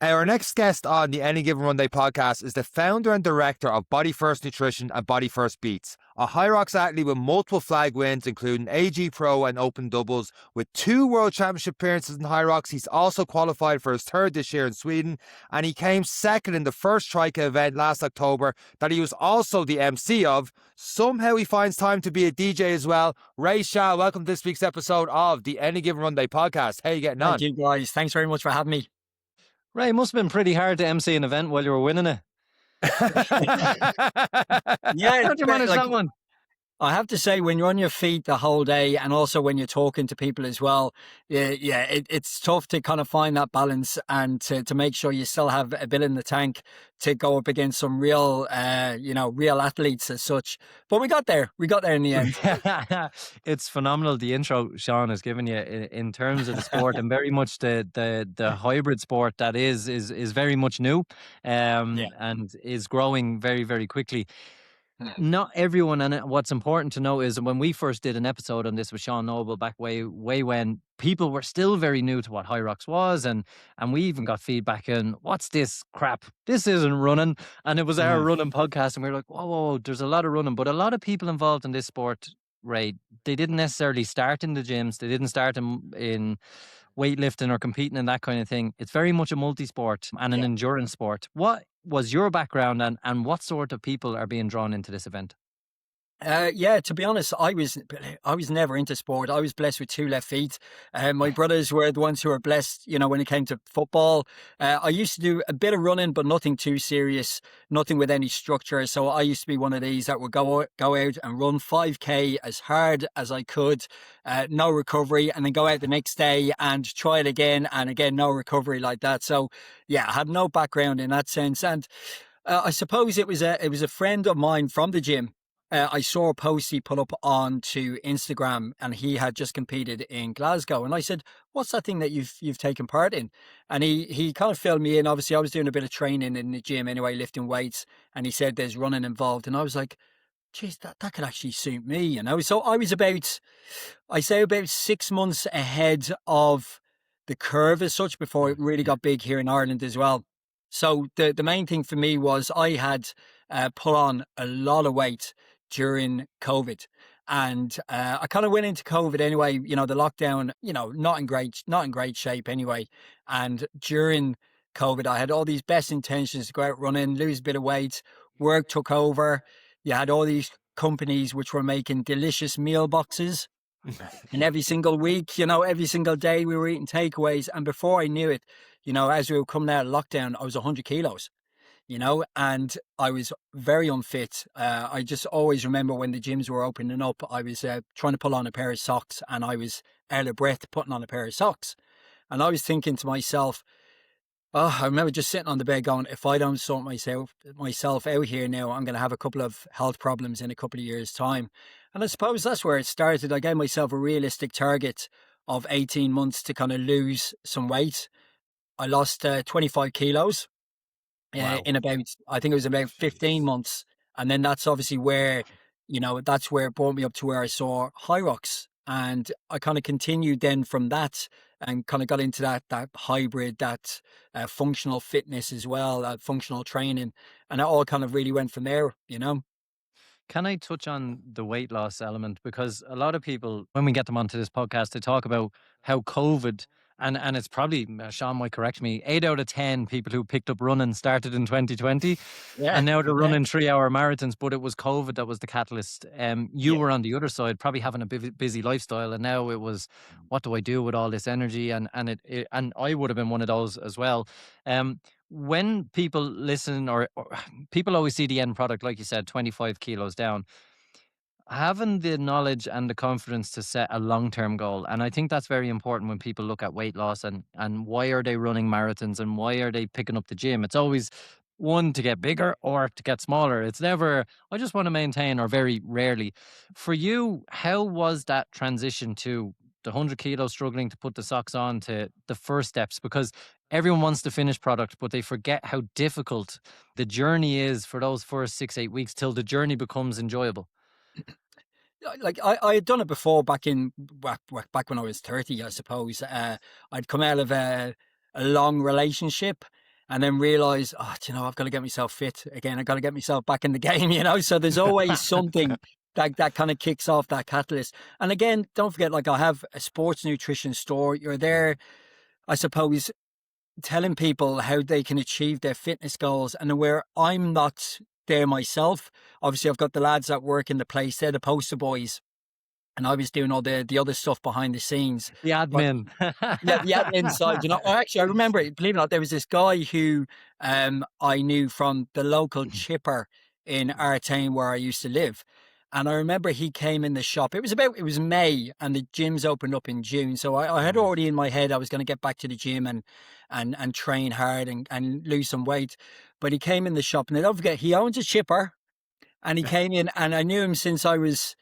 Our next guest on the Any Given Runday podcast is the founder and director of Body First Nutrition and Body First Beats, a Hyrox athlete with multiple flag wins, including AG Pro and Open Doubles. With 2 World Championship appearances in Hyrox, he's also qualified for his 3rd this year in Sweden, and he came 2nd in the first Tryka event last October that he was also the MC of. Somehow he finds time to be a DJ as well. Ray Shah, welcome to this week's episode of the Any Given Runday podcast. How are you getting on? Thank you, guys. Thanks very much for having me. Ray, it must have been pretty hard to MC an event while you were winning it. Yeah, how'd you manage that one? I have to say, when you're on your feet the whole day, and also when you're talking to people as well, it's tough to kind of find that balance and to make sure you still have a bit in the tank to go up against some real, real athletes as such. But we got there. We got there in the end. It's phenomenal, the intro Sean has given you in terms of the sport, and very much the hybrid sport that is very much new, and is growing very, very quickly. Not everyone, and what's important to know is when we first did an episode on this with Sean Noble back way when, people were still very new to what Hyrox was, and we even got feedback in, what's this crap? This isn't running. And it was our running podcast, and we were like, whoa, there's a lot of running. But a lot of people involved in this sport, Ray, they didn't necessarily start in the gyms. They didn't start in weightlifting or competing and that kind of thing. It's very much a multi-sport and an endurance sport. What was your background, and what sort of people are being drawn into this event? To be honest, I was never into sport. I was blessed with 2 left feet. My brothers were the ones who were blessed, when it came to football. I used to do a bit of running, but nothing too serious, nothing with any structure. So I used to be one of these that would go out and run 5K as hard as I could, no recovery, and then go out the next day and try it again, and again, no recovery like that. So I had no background in that sense. And I suppose it was a friend of mine from the gym. I saw a post he put up onto Instagram, and he had just competed in Glasgow. And I said, what's that thing that you've taken part in? And he kind of filled me in. Obviously, I was doing a bit of training in the gym anyway, lifting weights. And he said there's running involved. And I was like, geez, that could actually suit me, So I was about 6 months ahead of the curve as such before it really got big here in Ireland as well. So the main thing for me was I had put on a lot of weight during COVID, and I kind of went into COVID anyway, the lockdown, not in great shape anyway. And during COVID, I had all these best intentions to go out running, lose a bit of weight. Work took over. You had all these companies which were making delicious meal boxes. And every single week, every single day we were eating takeaways. And before I knew it, as we were coming out of lockdown, I was 100 kilos. And I was very unfit. I just always remember when the gyms were opening up, I was trying to pull on a pair of socks, and I was out of breath putting on a pair of socks. And I was thinking to myself, I remember just sitting on the bed going, if I don't sort myself out here now, I'm going to have a couple of health problems in a couple of years' time. And I suppose that's where it started. I gave myself a realistic target of 18 months to kind of lose some weight. I lost 25 kilos. In about, I think it was about 15 months. And then that's obviously where, that's where it brought me up to where I saw Hyrox. And I kind of continued then from that and kind of got into that hybrid, that functional fitness as well, functional training. And it all kind of really went from there, Can I touch on the weight loss element? Because a lot of people, when we get them onto this podcast, they talk about how COVID, and it's probably, Sean might correct me, 8 out of 10 people who picked up running started in 2020. And now they're running 3-hour marathons, but it was COVID that was the catalyst. You were on the other side, probably having a busy lifestyle, and now it was, what do I do with all this energy? And I would have been one of those as well. When people listen, or people always see the end product, like you said, 25 kilos down, having the knowledge and the confidence to set a long-term goal. And I think that's very important when people look at weight loss and why are they running marathons and why are they picking up the gym. It's always one, to get bigger or to get smaller. It's never, I just want to maintain, or very rarely. For you, how was that transition to the 100 kilos, struggling to put the socks on, to the first steps? Because everyone wants the finished product, but they forget how difficult the journey is for those first 6-8 weeks till the journey becomes enjoyable. Like I had done it before back when I was 30, I suppose. I'd come out of a long relationship, and then realize, oh, I've got to get myself fit again. I've got to get myself back in the game. So there's always something that kind of kicks off that catalyst. And again, don't forget, like, I have a sports nutrition store. You're there, I suppose, telling people how they can achieve their fitness goals. And where I'm not there myself, obviously I've got the lads that work in the place, they're the poster boys, and I was doing all the other stuff behind the scenes. The admin. Yeah, the admin side. Actually, I remember it, believe it or not, there was this guy who I knew from the local chipper in our town where I used to live. And I remember he came in the shop. It was May, and the gyms opened up in June. So I had already in my head I was going to get back to the gym and train hard and lose some weight. But he came in the shop, and don't forget, he owns a chipper, and he came in, and I knew him since I was,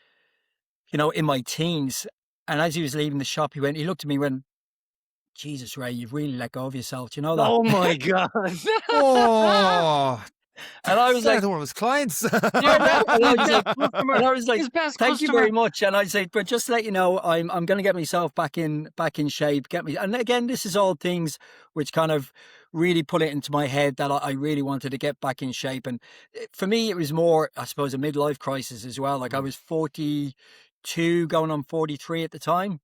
in my teens. And as he was leaving the shop, he looked at me and went, Jesus, Ray, you've really let go of yourself. Do you know that? Oh my God. Oh, and I was like, one of his clients. and I was like, His best thank you customer. very much. And I said, but just to let you know, I'm going to get myself back in shape. And again, this is all things which kind of really put it into my head that I really wanted to get back in shape. And for me, it was more, I suppose, a midlife crisis as well. Like, I was 42, going on 43 at the time.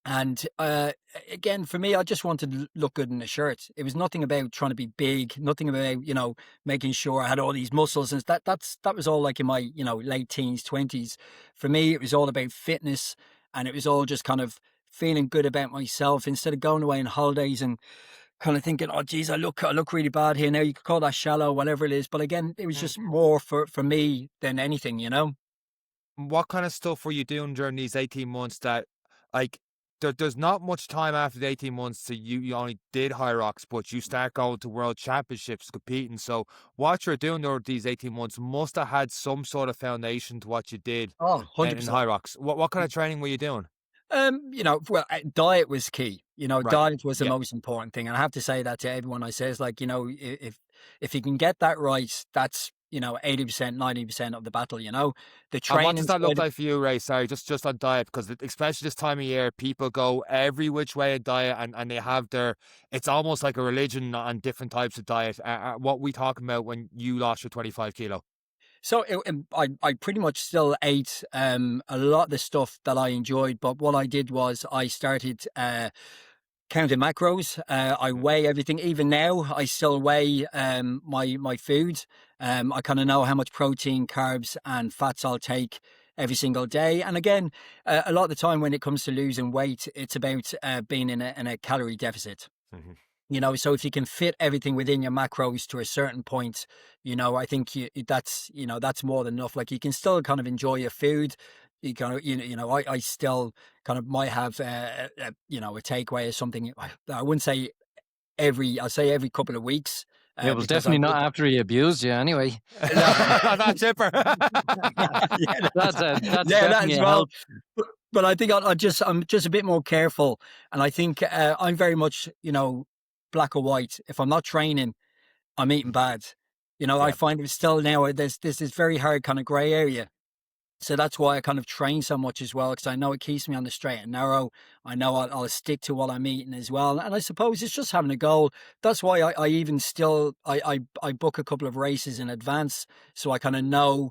And again, for me, I just wanted to look good in a shirt. It was nothing about trying to be big, nothing about, making sure I had all these muscles. And that was all like in my, late teens, 20s. For me, it was all about fitness, and it was all just kind of feeling good about myself instead of going away on holidays and kind of thinking, oh, geez, I look really bad here. Now, you could call that shallow, whatever it is. But again, it was just more for me than anything, What kind of stuff were you doing during these 18 months that, like, there's not much time after the 18 months to you only did Hyrox, but you start going to world championships, competing. So what you're doing over these 18 months must have had some sort of foundation to what you did Oh, in 100%. Hyrox. What kind of training were you doing? Diet was key. Right. Diet was the Yeah. most important thing. And I have to say that to everyone. I says, like, if you can get that right, that's, 80%, 90% of the battle, the And training. what does that look like for you, Ray? Sorry, just on diet, because especially this time of year, people go every which way in diet, and they have it's almost like a religion on different types of diet. What we talking about when you lost your 25 kilo? So I pretty much still ate a lot of the stuff that I enjoyed, but what I did was I started counting macros. I weigh everything. Even now, I still weigh my food. I kind of know how much protein, carbs, and fats I'll take every single day. And again, a lot of the time when it comes to losing weight, it's about being in a calorie deficit. Mm-hmm. So if you can fit everything within your macros to a certain point, I think that's more than enough. Like, you can still kind of enjoy your food. You kind of, I still kind of might have, a takeaway or something. I wouldn't say I'll say every couple of weeks. It was definitely not after he abused you anyway. Not chipper. Yeah, That's that definitely as a well. help. But I think I'm just a bit more careful. And I think I'm very much, black or white. If I'm not training, I'm eating bad. I find it still now, there's this very hard kind of grey area. So that's why I kind of train so much as well, because I know it keeps me on the straight and narrow. I know I'll stick to what I'm eating as well. And I suppose it's just having a goal. That's why I even still, I book a couple of races in advance. So I kind of know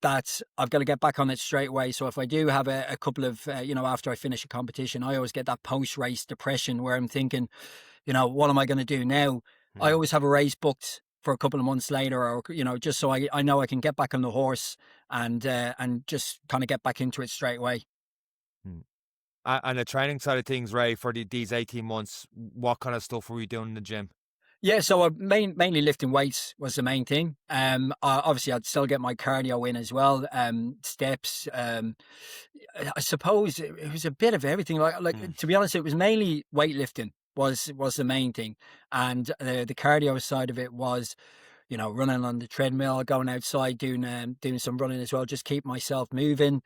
that I've got to get back on it straight away. So if I do have a couple of, after I finish a competition, I always get that post-race depression where I'm thinking, what am I going to do now? I always have a race booked for a couple of months later, or, just so I know I can get back on the horse and just kind of get back into it straight away. And the training side of things, Ray, for these 18 months, what kind of stuff were you doing in the gym? Yeah, so mainly lifting weights was the main thing. Obviously, I'd still get my cardio in as well. Steps. I suppose it was a bit of everything. Like to be honest, it was mainly weightlifting was the main thing, and the cardio side of it was, running on the treadmill, going outside, doing some running as well, just keep myself moving,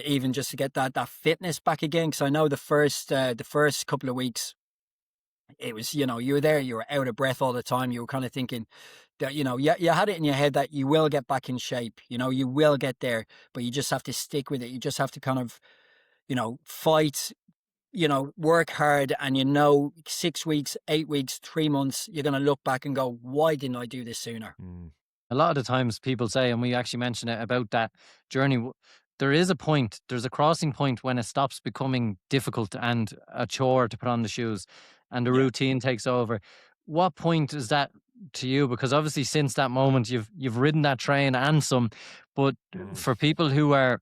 even just to get that fitness back again. Because I know the first couple of weeks, it was, you were there, you were out of breath all the time. You were kind of thinking that, you had it in your head that you will get back in shape, you will get there, but you just have to stick with it. You just have to kind of, fight, work hard and 6 weeks, 8 weeks, 3 months, you're going to look back and go, why didn't I do this sooner? A lot of the times people say, and we actually mentioned it about that journey, there is a point, there's a crossing point when it stops becoming difficult and a chore to put on the shoes and the Yeah. routine takes over. What point is that to you? Because obviously since that moment you've ridden that train and some, but for people who are,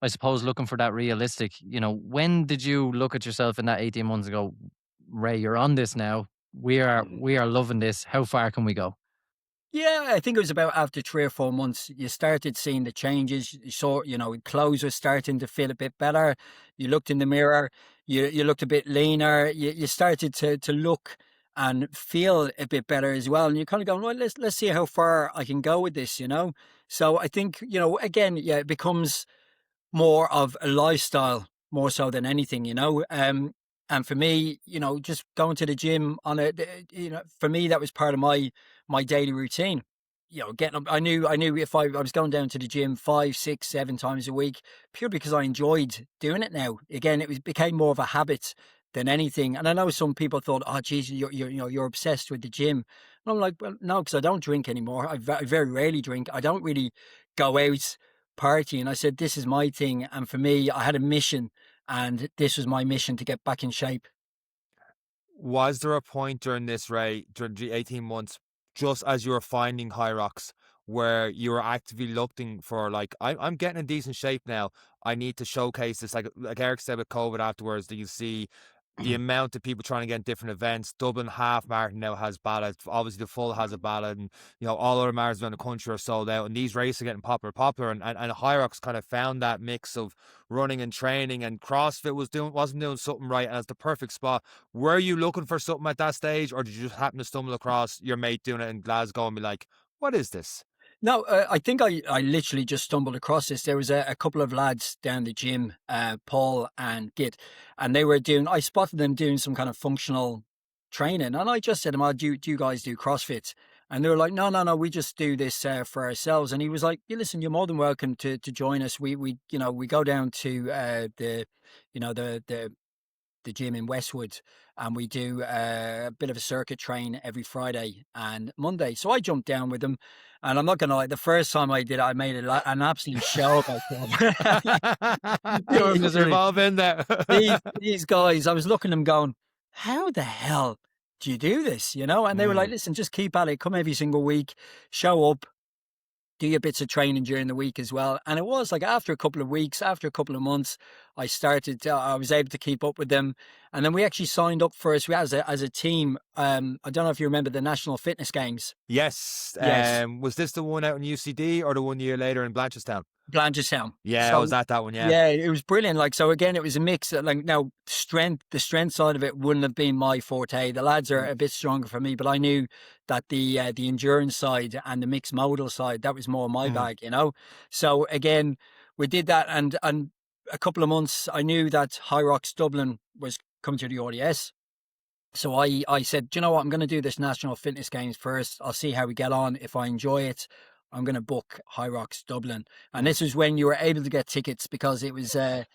I suppose, looking for that realistic, when did you look at yourself in that 18 months ago, Ray, you're on this now. We are loving this. How far can we go? Yeah, I think it was about after 3 or 4 months, you started seeing the changes. You saw, clothes were starting to fit a bit better. You looked in the mirror, you looked a bit leaner. You started to look and feel a bit better as well. And you're kind of going, well, let's see how far I can go with this. So I think, again, yeah, it becomes more of a lifestyle more so than anything. And for me, just going to the gym for me, that was part of my daily routine. Getting up, I knew if I was going down to the gym 5, 6, 7 times a week, purely because I enjoyed doing it now. Again, became more of a habit than anything. And I know some people thought, oh, geez, you're obsessed with the gym. And I'm like, well, no, because I don't drink anymore. I very rarely drink. I don't really go out party. And I said, this is my thing. And for me, I had a mission, and this was my mission to get back in shape. Was there a point during this, Ray, during the 18 months, just as you were finding Hyrox, where you were actively looking for, like, I'm getting in decent shape now. I need to showcase this. Like Eric said with COVID afterwards, that you see the amount of people trying to get in different events. Dublin half marathon now has ballot. Obviously, the full has a ballot, and all other marathons around the country are sold out. And these races are getting popular. And Hyrox kind of found that mix of running and training, and CrossFit wasn't doing something right, and it's the perfect spot. Were you looking for something at that stage, or did you just happen to stumble across your mate doing it in Glasgow and be like, "What is this?" No, I think I literally just stumbled across this. There was a couple of lads down the gym, Paul and Git, and I spotted them doing some kind of functional training. And I just said to them, oh, do you guys do CrossFit? And they were like, no, we just do this for ourselves. And he was like, yeah, listen, you're more than welcome to join us. We go down to the gym in Westwood, and we do a bit of a circuit train every Friday and Monday. So I jumped down with them, and I'm not gonna lie, the first time I did it, I made an absolute show of myself. You've all been there. These guys, I was looking at them going, how the hell do you do this? And they were like, listen, just keep at it, come every single week, show up, do your bits of training during the week as well. And it was like after a couple of weeks, after a couple of months, I was able to keep up with them. And then we actually signed up for us as a team. I don't know if you remember the National Fitness Games. Yes. Yes. Was this the one out in UCD or the one year later in Blanchardstown? Blanchardstown. Yeah, So I was at that one, yeah. yeah, it was brilliant. Like, so again, it was a mix. Like, now the strength side of it wouldn't have been my forte. The lads are a bit stronger for me, but I knew that the endurance side and the mixed modal side, that was more my bag. So again, we did that, and a couple of months, I knew that Hyrox Dublin was coming to the ODS. So I said, do you know what? I'm going to do this National Fitness Games first. I'll see how we get on. If I enjoy it, I'm going to book Hyrox Dublin. And this was when you were able to get tickets, because it was a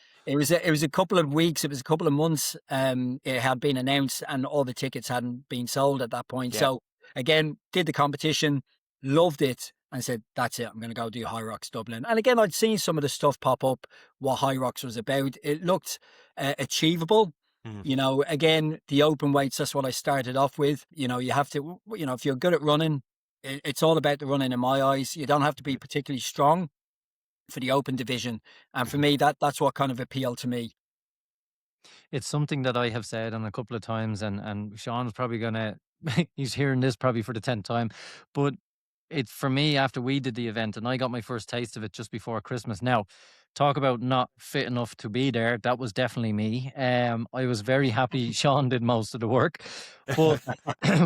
couple of weeks, it was a couple of months. It had been announced, and all the tickets hadn't been sold at that point. Yeah. So again, did the competition, loved it, and said, that's it, I'm going to go do Hyrox Dublin. And again, I'd seen some of the stuff pop up, what Hyrox was about. It looked achievable. Again, the open weights, that's what I started off with. You have to, if you're good at running, it's all about the running in my eyes. You don't have to be particularly strong for the open division. And for me, that's what kind of appealed to me. It's something that I have said on a couple of times, and Sean's probably gonna he's hearing this probably for the 10th time, but it's for me, after we did the event and I got my first taste of it just before Christmas. Now, talk about not fit enough to be there. That was definitely me. I was very happy Sean did most of the work, but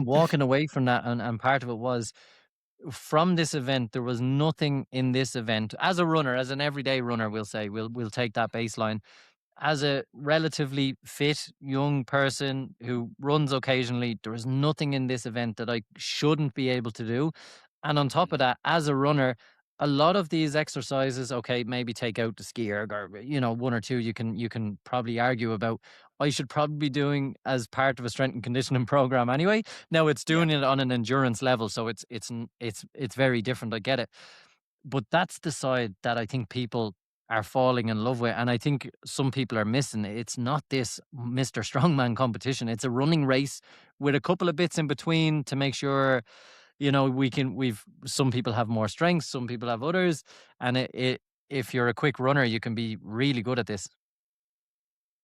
walking away from that, and part of it was from this event, there was nothing in this event as a runner, as an everyday runner, we'll say, we'll take that baseline. As a relatively fit young person who runs occasionally, there is nothing in this event that I shouldn't be able to do. And on top of that, as a runner, a lot of these exercises, okay, maybe take out the ski erg, or one or two you can probably argue about. I should probably be doing as part of a strength and conditioning program anyway. Now it's Yeah. doing it on an endurance level, so it's very different. I get it, but that's the side that I think people are falling in love with, and I think some people are missing. It's not this Mr. Strongman competition. It's a running race with a couple of bits in between to make sure some people have more strengths, some people have others, and if you're a quick runner, you can be really good at this.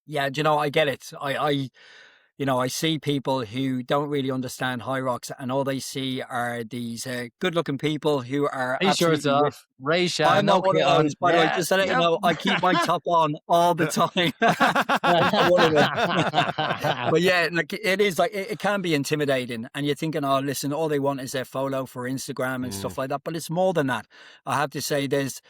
Yeah, do you know, I get it. I see people who don't really understand Hyrox, and all they see are these good-looking people who are T-shirts absolutely ripped. off, Ray Shah, I'm no not one kit of those, on. by the way. Yes, Just to let you yep. know, I keep my top on all the time. I'm not one of them. But yeah, like it is like it can be intimidating, and you're thinking, oh, listen, all they want is their photo for Instagram and stuff like that. But it's more than that. I have to say, there's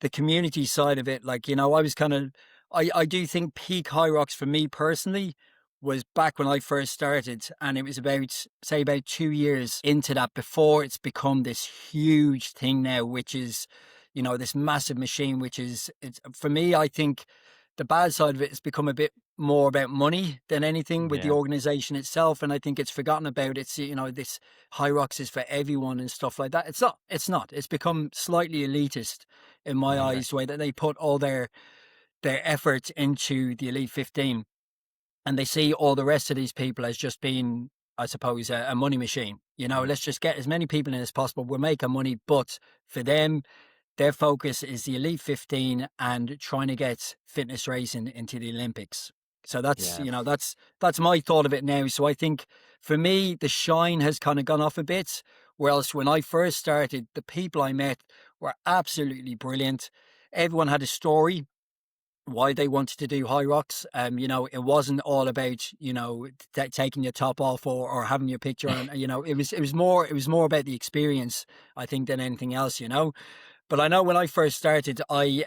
the community side of it. Like, I was kind of, I do think peak Hyrox for me personally was back when I first started, and it was about, say, about 2 years into that before it's become this huge thing now, which is, this massive machine, which is, it's for me, I think the bad side of it has become a bit more about money than anything with the Yeah, organization itself. And I think it's forgotten about. It's, this Hyrox is for everyone and stuff like that. It's not, it's become slightly elitist in my okay. eyes, the way that they put all their effort into the Elite 15. And they see all the rest of these people as just being, I suppose, a money machine. Mm. Let's just get as many people in as possible. We're making money. But for them, their focus is the Elite 15 and trying to get fitness racing into the Olympics. So that's, Yeah. that's my thought of it now. So I think for me, the shine has kind of gone off a bit. Whereas when I first started, the people I met were absolutely brilliant. Everyone had a story why they wanted to do Hyrox. It wasn't all about, taking your top off or having your picture on, it was more about the experience, I think, than anything else. But I know when I first started, I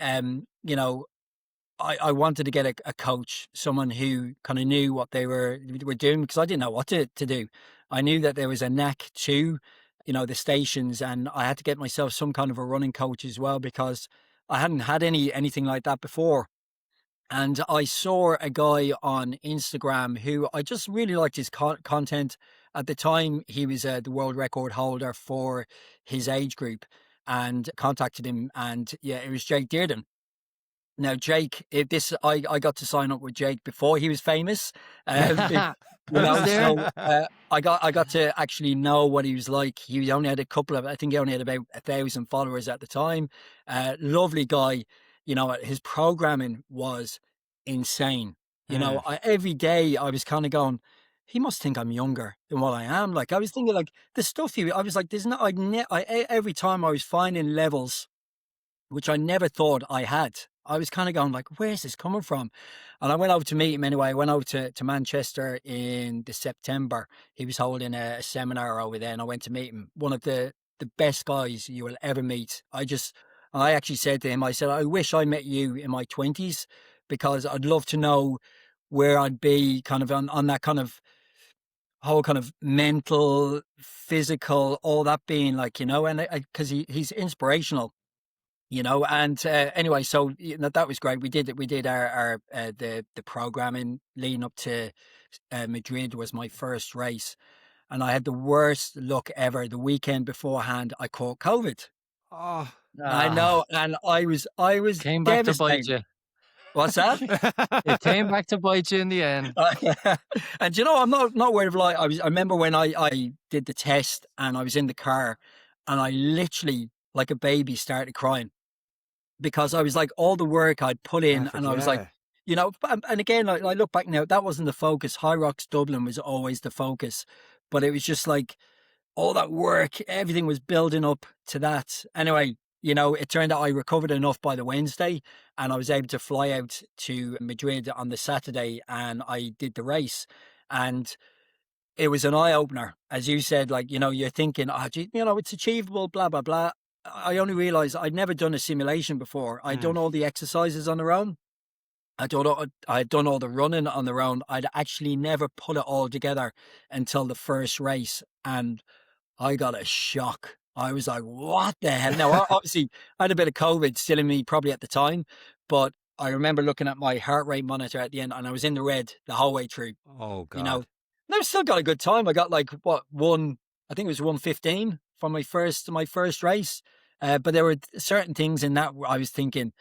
wanted to get a coach, someone who kind of knew what they were doing, because I didn't know what to do. I knew that there was a knack to, the stations, and I had to get myself some kind of a running coach as well, because I hadn't had anything like that before. And I saw a guy on Instagram who I just really liked his content. At the time, he was the world record holder for his age group, and contacted him. And yeah, it was Jake Dearden. Now, Jake, I got to sign up with Jake before he was famous. I was there. So I got to actually know what he was like. He only had I think he only had about 1,000 followers at the time. Lovely guy. His programming was insane. Mm. Every day I was kind of going, he must think I'm younger than what I am. Like, I was thinking, like, the stuff I was like, there's no, every time I was finding levels which I never thought I had. I was kind of going like, where's this coming from? And I went over to meet him anyway. I went over to Manchester in the September. He was holding a seminar over there, and I went to meet him. One of the best guys you will ever meet. I actually said to him, I said, I wish I met you in my 20s, because I'd love to know where I'd be kind of on that kind of whole kind of mental, physical, all that being like, and because he's inspirational. And anyway, so that was great. We did our the programming leading up to Madrid was my first race, and I had the worst luck ever. The weekend beforehand, I caught COVID. Oh. I Ah, know, and I was came back to bite devastated. you. What's that? It came back to bite you in the end. And I'm not worried of, like, I remember when I did the test and I was in the car, and I literally, like a baby, started crying, because I was like, all the work I'd put in, Effort, and I was like, yeah. and again, I look back now, that wasn't the focus. Hyrox Dublin was always the focus, but it was just like all that work, everything was building up to that. Anyway, it turned out I recovered enough by the Wednesday, and I was able to fly out to Madrid on the Saturday, and I did the race. And it was an eye opener, as you said. Like, you're thinking, oh, gee, it's achievable, blah blah blah. I only realized I'd never done a simulation before. I'd Mm. done all the exercises on their own. I'd done all the running on their own. I'd actually never put it all together until the first race, and I got a shock. I was like, what the hell? Now, obviously, I had a bit of COVID still in me probably at the time, but I remember looking at my heart rate monitor at the end and I was in the red the whole way through, Oh you know. God. And I still got a good time. I got like, I think it was 1:15 for my first race. But there were certain things in that where I was thinking,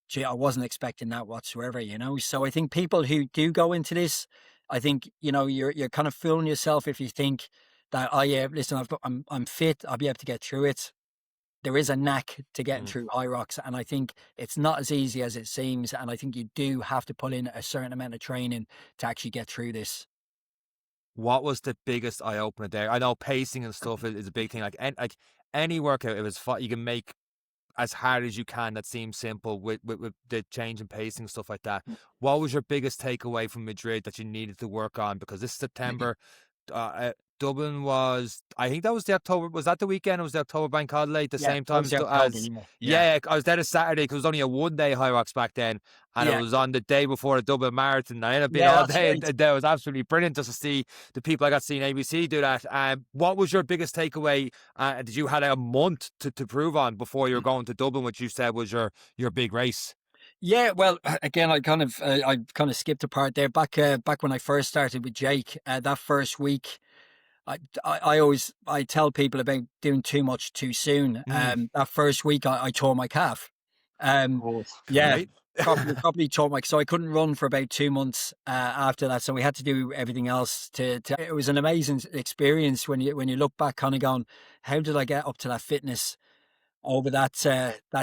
gee, I wasn't expecting that whatsoever, you know. So I think people who do go into this, I think, you know, you're kind of fooling yourself if you think that, oh yeah, listen, I'm fit, I'll be able to get through it. There is a knack to getting Mm. through Hyrox, and I think it's not as easy as it seems. And I think you do have to put in a certain amount of training to actually get through this. What was the biggest eye opener there? I know pacing and stuff is a big thing. Like any workout, it was you can make as hard as you can that seems simple with the change in pacing and stuff like that. What was your biggest takeaway from Madrid that you needed to work on? Because this September, Dublin was, I think that was the October, was that the weekend? It was the October Bank Holiday at the Yeah, same that time was the October, as, yeah. yeah, I was there a Saturday because it was only a 1 day High Rocks back then. And it Yeah, was on the day before the Dublin Marathon. I ended up being yeah, all that's day. right. And that was absolutely brilliant just to see the people I got to see in ABC do that. What was your biggest takeaway? Did you had a month to prove on before you were going to Dublin, which you said was your big race? Yeah, well, again, I kind of skipped a part there. Back when I first started with Jake, that first week, I tell people about doing too much too soon. Mm, That first week, I tore my calf. Um, Oh, yeah, right. properly tore my. So I couldn't run for about 2 months after that. So we had to do everything else to. It was an amazing experience when you look back, kind of going, how did I get up to that fitness over that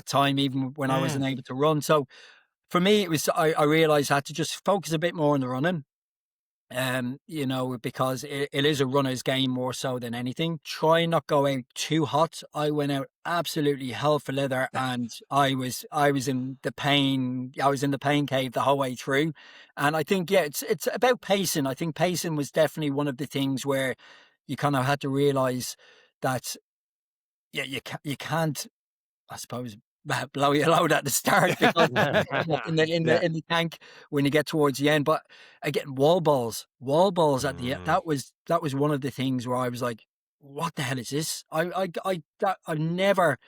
time, even when I Mm. wasn't able to run? So for me, it was I realized I had to just focus a bit more on the running. You know, because it is a runner's game more so than anything. Try not go out too hot. I went out absolutely hell for leather, and I was in the pain. I was in the pain cave the whole way through, and I think yeah, it's about pacing. I think pacing was definitely one of the things where you kind of had to realize that yeah, you can't, I suppose, blow your load at the start because in the in Yeah. the in the tank when you get towards the end. But again, wall balls at the end. Mm. That was one of the things where I was like, "What the hell is this?" I've never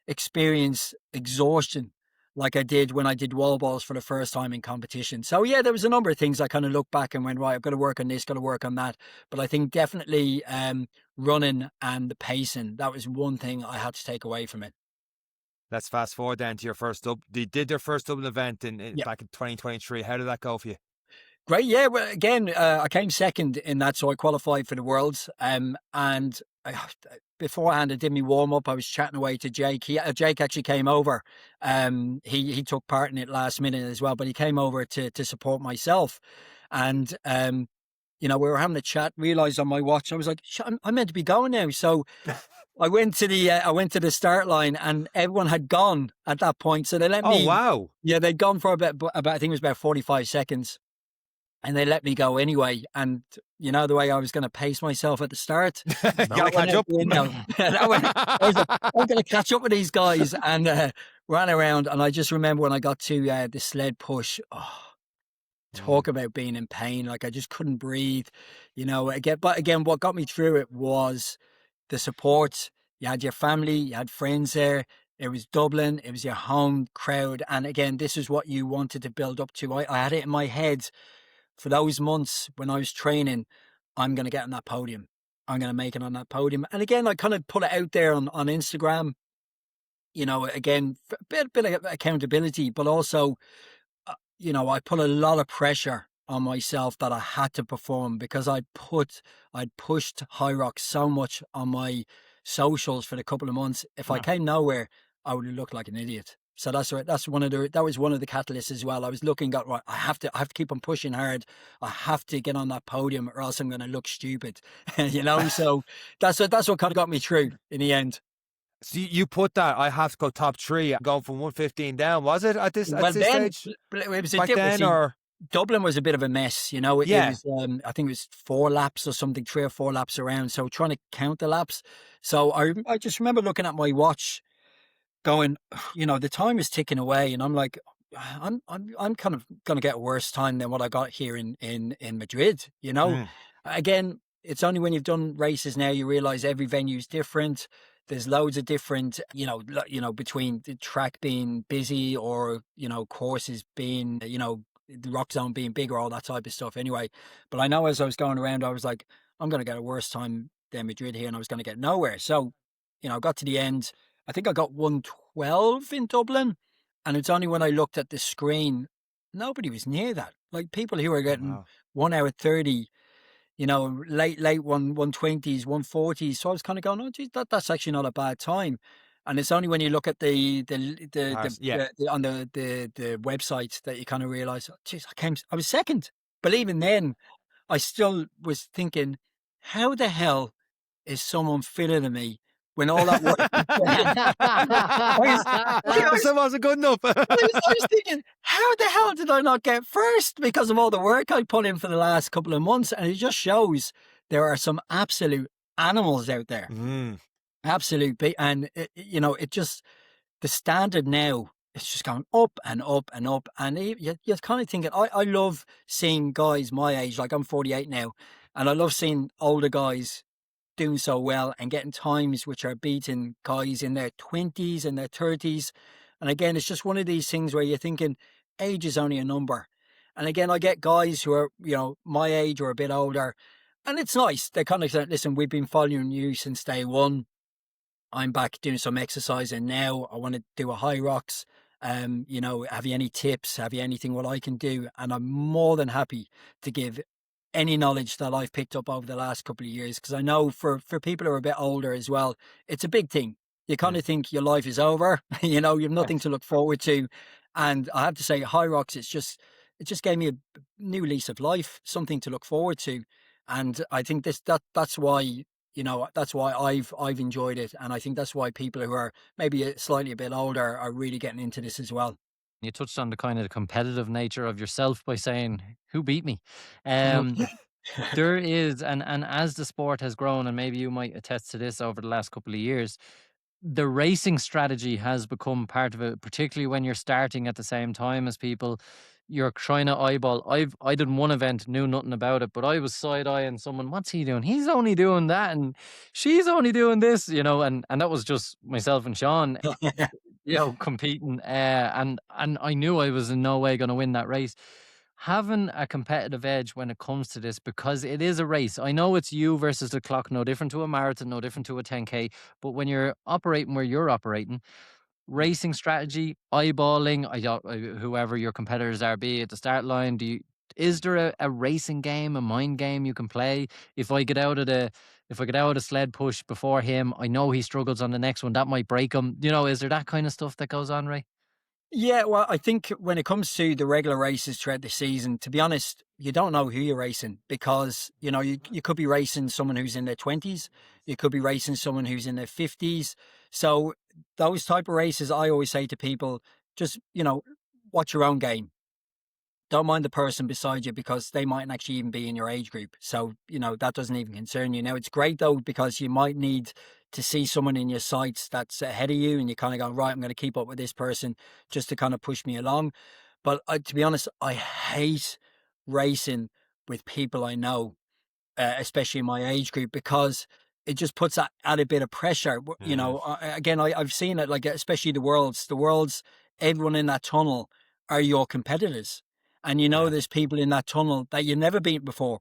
experienced exhaustion like I did when I did wall balls for the first time in competition. So yeah, there was a number of things I kind of look back and went, right, I've got to work on this, got to work on that. But I think definitely running and the pacing, that was one thing I had to take away from it. Let's fast forward then to your first Dublin. They did their first Dublin event Yeah. back in 2023. How did that go for you? Great, yeah. Well, again, I came second in that, so I qualified for the Worlds. And beforehand, I did my warm up. I was chatting away to Jake. Jake actually came over. He took part in it last minute as well, but he came over to support myself. And you know, we were having a chat. Realized on my watch, I was like, I'm meant to be going now. So I went to the start line, and everyone had gone at that point. So they let Oh, me. wow. Yeah, they'd gone for about I think it was about 45 seconds. And they let me go anyway. And you know, the way I was going to pace myself at the start, You gotta that went catch out up. the window. I was like, I'm going to catch up with these guys, and ran around. And I just remember when I got to the sled push, Mm. talk about being in pain. Like I just couldn't breathe, you know, but again, what got me through it was the support. You had your family, you had friends there. It was Dublin, it was your home crowd. And again, this is what you wanted to build up to. I had it in my head for those months when I was training, I'm going to get on that podium. I'm going to make it on that podium. And again, I kind of put it out there on Instagram, you know, again, a bit of accountability, but also, you know, I put a lot of pressure on myself that I had to perform because I'd pushed Hyrox so much on my socials for the couple of months. If I Huh. came nowhere, I would have looked like an idiot. So that's right. That was one of the catalysts as well. I was looking at, right, I have to keep on pushing hard. I have to get on that podium or else I'm going to look stupid, you know? So that's what kind of got me through in the end. So you put that, I have to go top three, going from 115 down, was it at Well, this then stage it was a back different. then, See, or? Dublin was a bit of a mess, you know. It Yeah. was, I think it was 4 laps or something, 3 or 4 laps around. So trying to count the laps. So I just remember looking at my watch, going, you know, the time is ticking away, and I'm like, I'm kind of going to get a worse time than what I got here in Madrid. You know, Mm. again, it's only when you've done races now you realize every venue is different. There's loads of different, between the track being busy or, courses being, the rock zone being bigger, all that type of stuff anyway. But I know as I was going around, I was like, I'm going to get a worse time than Madrid here and I was going to get nowhere. So, I got to the end. I think I got 112 in Dublin. And it's only when I looked at the screen, nobody was near that. Like people who were getting Wow. 1 hour 30, late 120s, 140s. So I was kind of going, oh, geez, that's actually not a bad time. And it's only when you look at the Yeah. on the website that you kind of realize, oh, geez, I was second. But even then, I still was thinking, how the hell is someone fitter than me when all that work was done? I was, So wasn't good enough. I was thinking, how the hell did I not get first because of all the work I put in for the last couple of months? And it just shows there are some absolute animals out there. Absolute. And, it just, the standard now, it's just going up and up and up. And you're kind of thinking, I love seeing guys my age, like I'm 48 now, and I love seeing older guys doing so well and getting times which are beating guys in their 20s and their 30s. And again, it's just one of these things where you're thinking age is only a number. And again, I get guys who are, my age or a bit older, and it's nice. They kind of say, listen, we've been following you since day one. I'm back doing some exercising now. I want to do a Hyrox. Have you any tips? Have you anything what I can do? And I'm more than happy to give any knowledge that I've picked up over the last couple of years. Because I know for people who are a bit older as well, it's a big thing. You kind of think your life is over. You have nothing to look forward to. And I have to say, Hyrox, it just gave me a new lease of life, something to look forward to. And I think that's why. That's why I've enjoyed it. And I think that's why people who are maybe slightly a bit older are really getting into this as well. You touched on the kind of the competitive nature of yourself by saying, who beat me? There is, and as the sport has grown, and maybe you might attest to this over the last couple of years, the racing strategy has become part of it, particularly when you're starting at the same time as people. You're trying to eyeball. I did one event, knew nothing about it, but I was side eyeing someone. What's he doing? He's only doing that, and she's only doing this, and that was just myself and Sean, competing. And I knew I was in no way going to win that race. Having a competitive edge when it comes to this, because it is a race. I know it's you versus the clock, no different to a marathon, no different to a 10K. But when you're operating where you're operating, racing strategy, eyeballing, whoever your competitors are, be at the start line, is there a racing game, a mind game you can play? If I get out of a sled push before him, I know he struggles on the next one. That might break him. Is there that kind of stuff that goes on, Ray? Yeah, well, I think when it comes to the regular races throughout the season, to be honest, you don't know who you're racing because, you could be racing someone who's in their 20s. You could be racing someone who's in their 50s. So those type of races, I always say to people, just, watch your own game. Don't mind the person beside you because they mightn't actually even be in your age group. So, that doesn't even concern you. Now, it's great, though, because you might need to see someone in your sights that's ahead of you and you kind of go, right, I'm going to keep up with this person just to kind of push me along. But to be honest, I hate racing with people I know, especially in my age group, because it just puts that added bit of pressure. Again, I've seen it, like, especially the worlds, everyone in that tunnel are your competitors. And there's people in that tunnel that you've never beat before.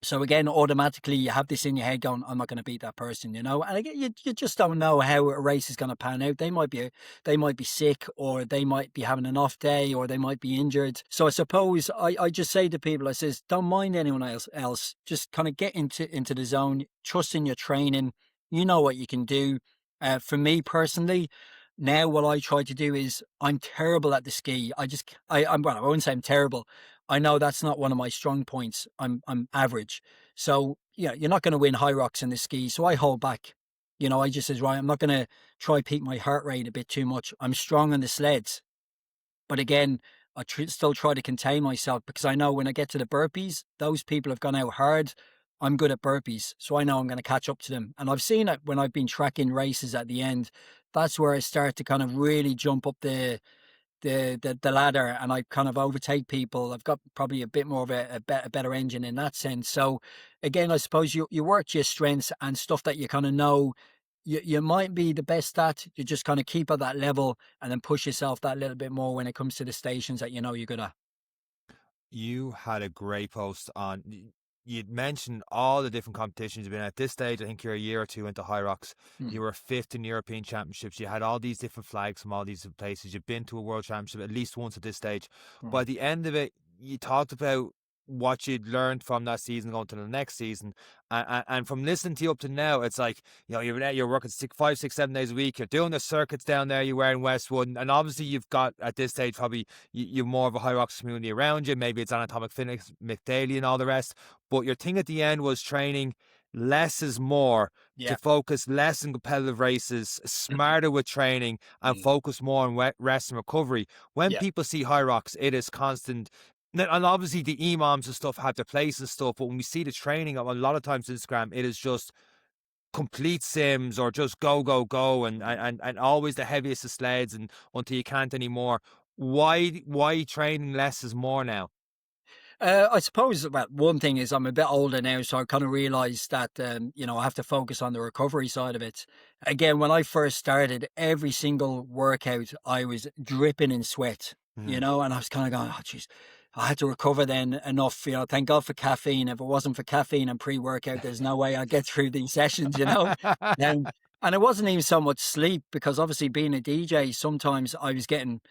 So again, automatically you have this in your head going, I'm not going to beat that person, And again, you just don't know how a race is going to pan out. They might be sick, or they might be having an off day, or they might be injured. So I suppose I just say to people, I says, don't mind anyone else. Just kind of get into the zone, trust in your training. You know what you can do. For me personally, now what I try to do is, I'm terrible at the ski. I wouldn't say I'm terrible. I know that's not one of my strong points. I'm average. So, you're not going to win Hyrox in the ski. So I hold back. I just says, right, I'm not going to try peak my heart rate a bit too much. I'm strong on the sleds. But again, I still try to contain myself because I know when I get to the burpees, those people have gone out hard. I'm good at burpees, so I know I'm going to catch up to them. And I've seen it when I've been tracking races at the end. That's where I start to kind of really jump up the ladder, and I kind of overtake people. I've got probably a bit more of a better engine in that sense. So again, I suppose you work your strengths and stuff that you kind of know you might be the best at. You just kind of keep at that level and then push yourself that little bit more when it comes to the stations that you know you're good at. You had a great post on. You'd mentioned all the different competitions you've been at this stage. I think you're a year or two into Hyrox. Mm. You were fifth in European Championships. You had all these different flags from all these different places. You've been to a World Championship at least once at this stage. Mm. By the end of it, you talked about what you'd learned from that season going to the next season, and from listening to you up to now, it's like, you know, you're working 5, 6, 7 days a week. You're doing the circuits down there. You were in Westwood, and obviously you've got at this stage probably you're more of a Hyrox community around you. Maybe it's Anatomic Fitness, McDaily, and all the rest. But your thing at the end was training less is more, Yeah. to focus less on competitive races, smarter with training, and focus more on rest and recovery. When Yeah. people see Hyrox, it is constant. And obviously the imams and stuff have their place and stuff, but when we see the training, a lot of times Instagram, it is just complete sims or just go, go, go, and always the heaviest of sleds and until you can't anymore. Why training less is more now? I suppose, well, one thing is I'm a bit older now, so I kind of realised that, you know, I have to focus on the recovery side of it. Again, when I first started, every single workout, I was dripping in sweat, you know, and I was kind of going, oh, jeez, I had to recover then enough, you know, thank God for caffeine. If it wasn't for caffeine and pre-workout, there's no way I'd get through these sessions, you know. And it wasn't even so much sleep, because obviously being a DJ, sometimes I was getting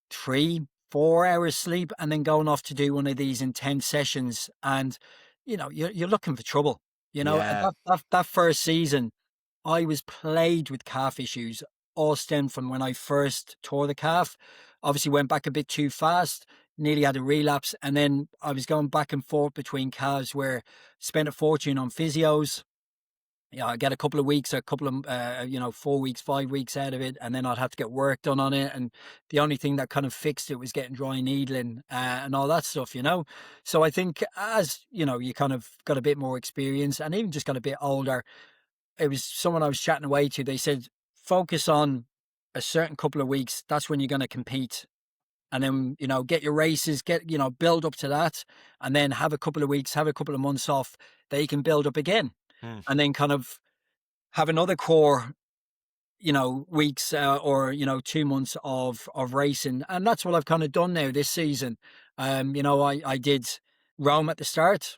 3, 4 hours sleep and then going off to do one of these intense sessions, and you know you're looking for trouble, you know. Yeah. That first season I was plagued with calf issues, all stemmed from when I first tore the calf. Obviously went back a bit too fast, nearly had a relapse, and then I was going back and forth between calves where spent a fortune on physios. Yeah, I get a couple of weeks, a couple of, 4 weeks, 5 weeks out of it, and then I'd have to get work done on it. And the only thing that kind of fixed it was getting dry needling and all that stuff, you know. So I think as, you know, you kind of got a bit more experience and even just got a bit older, it was someone I was chatting away to. They said, focus on a certain couple of weeks. That's when you're going to compete. And then, you know, get your races, build up to that, and then have a couple of weeks, have a couple of months off that you can build up again. And then kind of have another core, you know, weeks or, you know, 2 months of racing. And that's what I've kind of done now this season. You know, I did Rome at the start.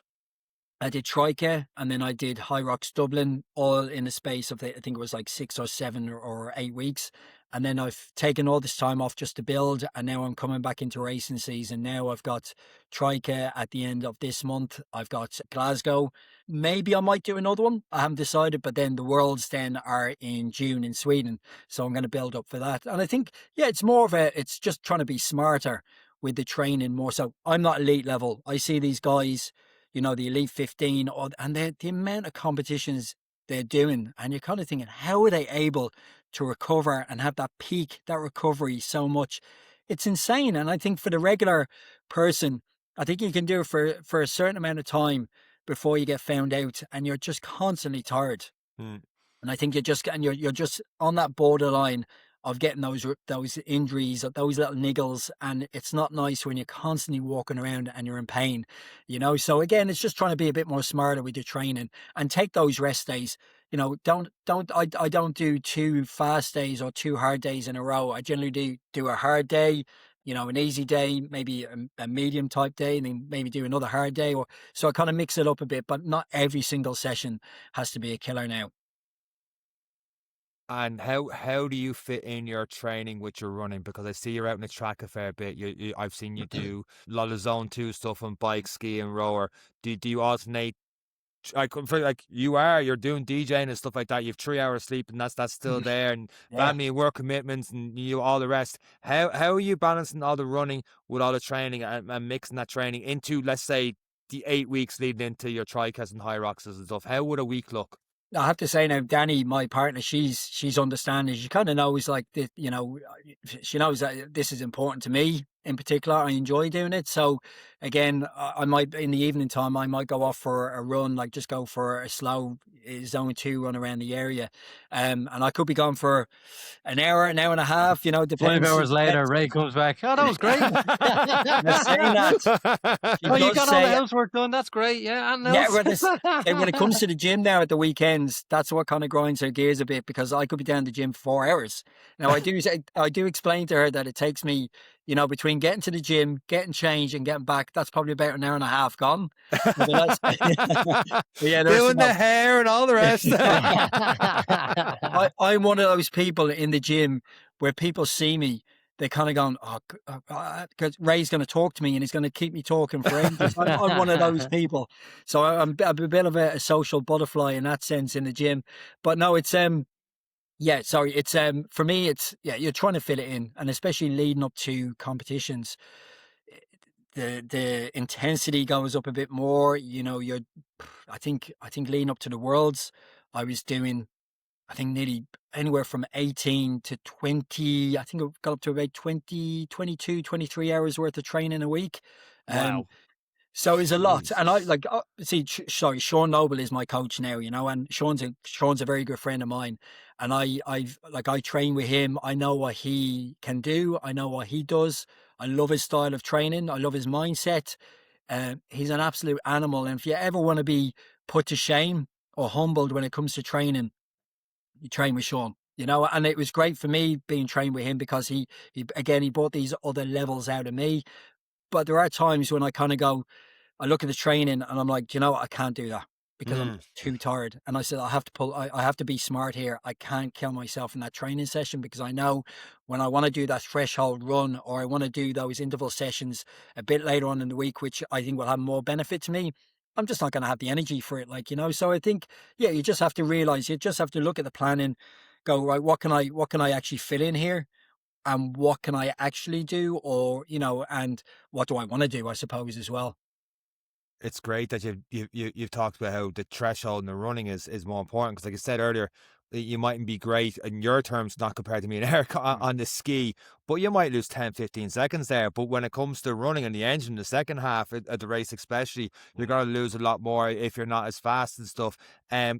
I did Tryka, and then I did Hyrox Dublin, all in the space of, I think it was like 6 or 7 or 8 weeks. And then I've taken all this time off just to build, and now I'm coming back into racing season. Now I've got Tryka at the end of this month. I've got Glasgow. Maybe I might do another one. I haven't decided, but then the Worlds then are in June in Sweden. So I'm going to build up for that. And I think, yeah, it's just trying to be smarter with the training more. So I'm not elite level. I see these guys, you know, the elite 15, and the amount of competitions they're doing, and you're kind of thinking, how are they able to recover and have that peak, that recovery so much? It's insane. And I think for the regular person, I think you can do it for a certain amount of time before you get found out, and you're just constantly tired. And I think you're just on that borderline of getting those injuries, those little niggles, and it's not nice when you're constantly walking around and you're in pain, you know. So again, it's just trying to be a bit more smarter with your training and take those rest days. You know, I don't do 2 fast days or 2 hard days in a row. I generally do a hard day, you know, an easy day, maybe a medium type day, and then maybe do another hard day. Or so I kind of mix it up a bit, but not every single session has to be a killer now. And how do you fit in your training with your running? Because I see you're out in the track a fair bit. I've seen you do a lot of zone 2 stuff on bike, ski, and rower. Do you alternate? You're doing DJing and stuff like that. You have 3 hours sleep, and that's still there, and family and work commitments, and you all the rest. How are you balancing all the running with all the training and mixing that training into, let's say, the 8 weeks leading into your Trykas and Hyroxes and stuff? How would a week look? I have to say now, Danny, my partner, she's understanding. She kind of knows, like, you know, she knows that this is important to me. in particular. I enjoy doing it. So again, I might, in the evening time, I might go off for a run, like just go for a slow zone 2 run around the area. And I could be gone for an hour and a half, you know, 5 depends. hours later, Ray comes back. Oh, that was great. Now, saying that, she Oh, you does got all the say, housework done. That's great. Yeah, and yeah, else. when it comes to the gym now at the weekends, that's what kind of grinds her gears a bit, because I could be down the gym for 4 hours. Now, I do explain to her that it takes me, you know, between getting to the gym, getting changed, and getting back, that's probably about an hour and a half gone. But yeah, Doing the hair and all the rest. I'm one of those people in the gym where people see me, they kind of going, oh, because Ray's going to talk to me and he's going to keep me talking for ages. I'm one of those people. So I'm a bit of a social butterfly in that sense in the gym. But no, it's yeah, sorry, it's for me, it's, yeah, you're trying to fit it in, and especially leading up to competitions, the intensity goes up a bit more. You know, I think leading up to the Worlds, I was doing, I think, nearly anywhere from 18 to 20. I think it got up to about 20, 22, 23 hours worth of training a week. Wow. So it's a lot. And I Jesus. like, sorry, Sean Noble is my coach now, you know, and Sean's a very good friend of mine. And I train with him. I know what he can do. I know what he does. I love his style of training. I love his mindset. He's an absolute animal. And if you ever want to be put to shame or humbled when it comes to training, you train with Sean, you know. And it was great for me being trained with him, because he brought these other levels out of me. But there are times when I kind of go, I look at the training and I'm like, you know what? I can't do that because I'm too tired. And I said, I have to be smart here. I can't kill myself in that training session, because I know when I want to do that threshold run, or I want to do those interval sessions a bit later on in the week, which I think will have more benefit to me, I'm just not going to have the energy for it. Like, you know, so I think, yeah, you just have to realize, you just have to look at the planning, go, right, what can I actually fit in here? And what can I actually do? Or, you know, and what do I want to do, I suppose, as well. It's great that you've talked about how the threshold in the running is more important, because, like I said earlier, you mightn't be great in your terms, not compared to me and Eric on the ski, but you might lose 10, 15 seconds there. But when it comes to running and the engine, the second half at the race especially, you're going to lose a lot more if you're not as fast and stuff.